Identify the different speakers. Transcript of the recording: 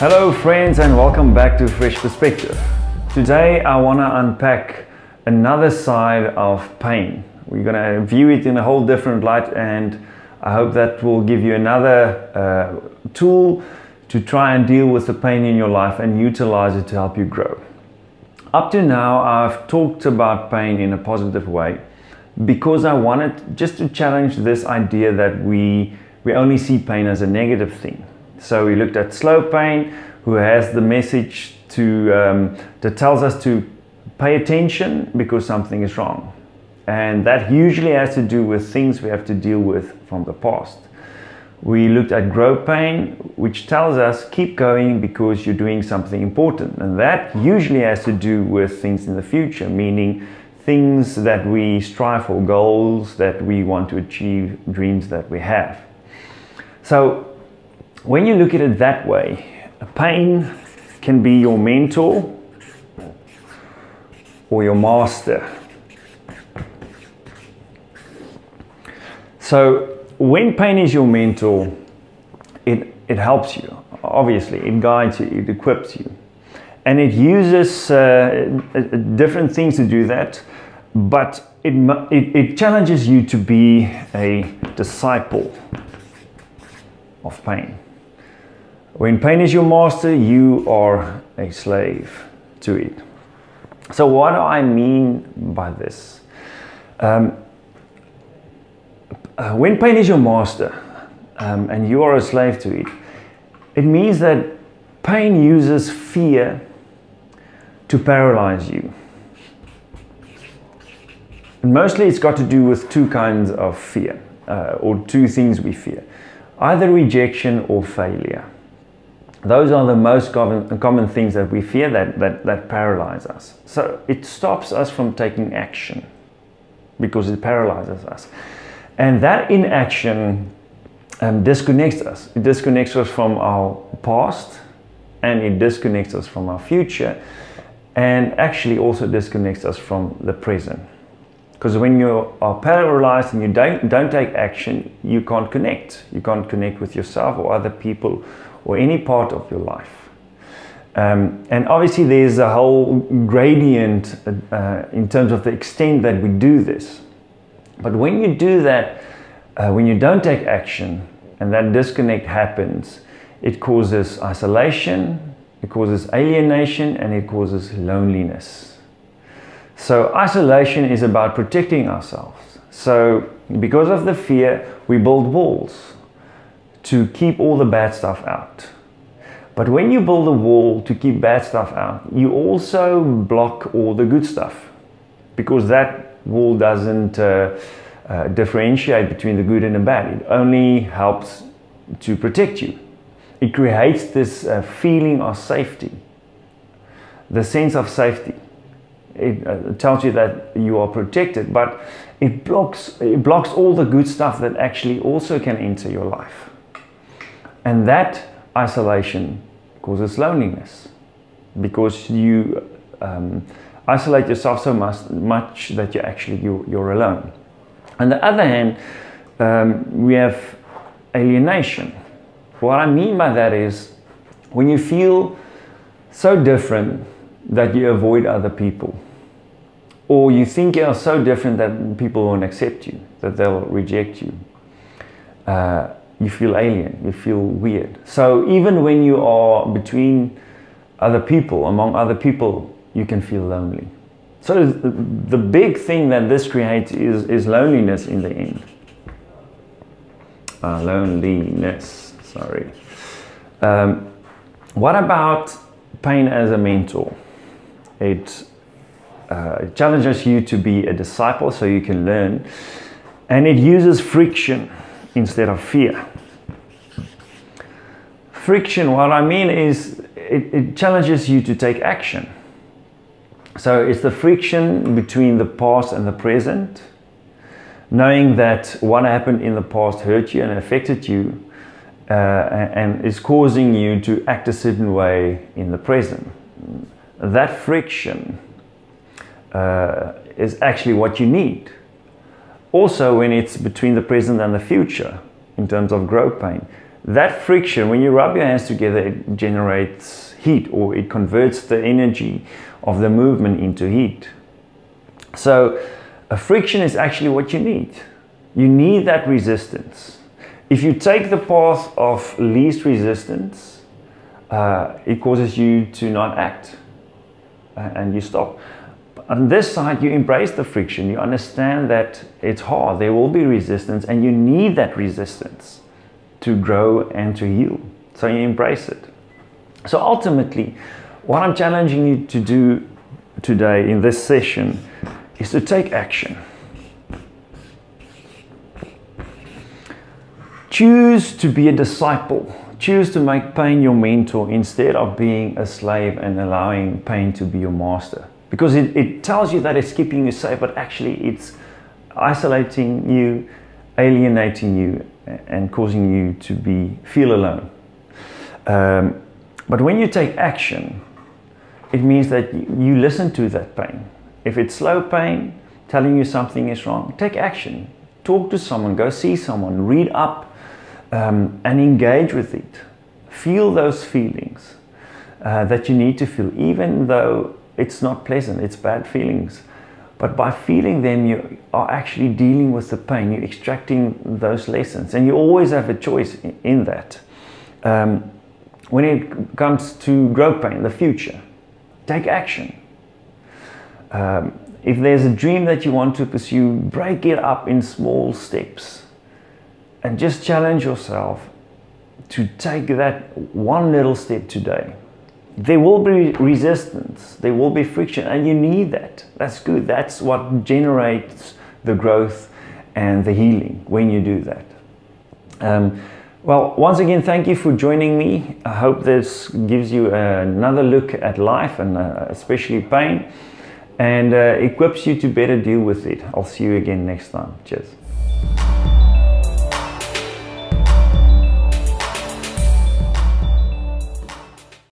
Speaker 1: Hello friends, and welcome back to Fresh Perspective. Today I want to unpack another side of pain. We're going to view it in a whole different light, and I hope that will give you another tool to try and deal with the pain in your life and utilize it to help you grow. Up to now I've talked about pain in a positive way because I wanted just to challenge this idea that we only see pain as a negative thing. So we looked at slow pain, who has the message that tells us to pay attention because something is wrong. And that usually has to do with things we have to deal with from the past. We looked at grow pain, which tells us keep going because you're doing something important. And that usually has to do with things in the future, meaning things that we strive for, goals that we want to achieve, dreams that we have. So when you look at it that way, pain can be your mentor or your master. So when pain is your mentor, it helps you, obviously, it guides you, it equips you. And it uses different things to do that, but it challenges you to be a disciple of pain. When pain is your master, you are a slave to it. So what do I mean by this? When pain is your master and you are a slave to it, it means that pain uses fear to paralyze you. And mostly it's got to do with two kinds of fear, or two things we fear. Either rejection or failure. Those are the most common things that we fear that paralyze us. So it stops us from taking action because it paralyzes us. And that inaction disconnects us. It disconnects us from our past, and it disconnects us from our future, and actually also disconnects us from the present. Because when you are paralyzed and you don't take action, you can't connect. You can't connect with yourself or other people or any part of your life. And obviously there's a whole gradient in terms of the extent that we do this. But when you do that, when you don't take action and that disconnect happens, it causes isolation, it causes alienation, and it causes loneliness. So isolation is about protecting ourselves. So because of the fear, we build walls to keep all the bad stuff out. But when you build a wall to keep bad stuff out, you also block all the good stuff, because that wall doesn't differentiate between the good and the bad. It only helps to protect you. It creates this feeling of safety, the sense of safety. It tells you that you are protected, but it blocks all the good stuff that actually also can enter your life. And that isolation causes loneliness, because you isolate yourself so much that you're alone. On the other hand, we have alienation. What I mean by that is when you feel so different that you avoid other people, or you think you are so different that people won't accept you, that they'll reject you. You feel alien, you feel weird. So even when you are between other people, among other people, you can feel lonely. So the big thing that this creates is loneliness in the end. Loneliness, sorry. What about pain as a mentor? It challenges you to be a disciple so you can learn, and it uses friction instead of fear. Friction, what I mean is it challenges you to take action. So it's the friction between the past and the present, knowing that what happened in the past hurt you and affected you, and is causing you to act a certain way in the present. That friction is actually what you need. Also, when it's between the present and the future, in terms of growth pain, That friction, when you rub your hands together, it generates heat, or it converts the energy of the movement into heat. So a friction is actually what you need. You need that resistance. If you take the path of least resistance, it causes you to not act, and you stop. On this side, you embrace the friction. You understand that it's hard. There will be resistance, and you need that resistance to grow and to heal. So you embrace it. So ultimately, what I'm challenging you to do today in this session is to take action. Choose to be a disciple. Choose to make pain your mentor instead of being a slave and allowing pain to be your master. Because it tells you that it's keeping you safe, but actually it's isolating you, alienating you, and causing you to feel alone. But when you take action, it means that you listen to that pain. If it's slow pain, telling you something is wrong, take action. Talk to someone, go see someone, read up, and engage with it. Feel those feelings that you need to feel, even though it's not pleasant, it's bad feelings. But by feeling them, you are actually dealing with the pain, you're extracting those lessons, and you always have a choice in that. When it comes to growth pain, the future, take action. If there's a dream that you want to pursue, break it up in small steps and just challenge yourself to take that one little step today. There will be resistance, there will be friction, and you need that. That's good. That's what generates the growth and the healing when you do that. Well, once again, thank you for joining me. I hope this gives you another look at life, and especially pain, and equips you to better deal with it. I'll see you again next time. Cheers.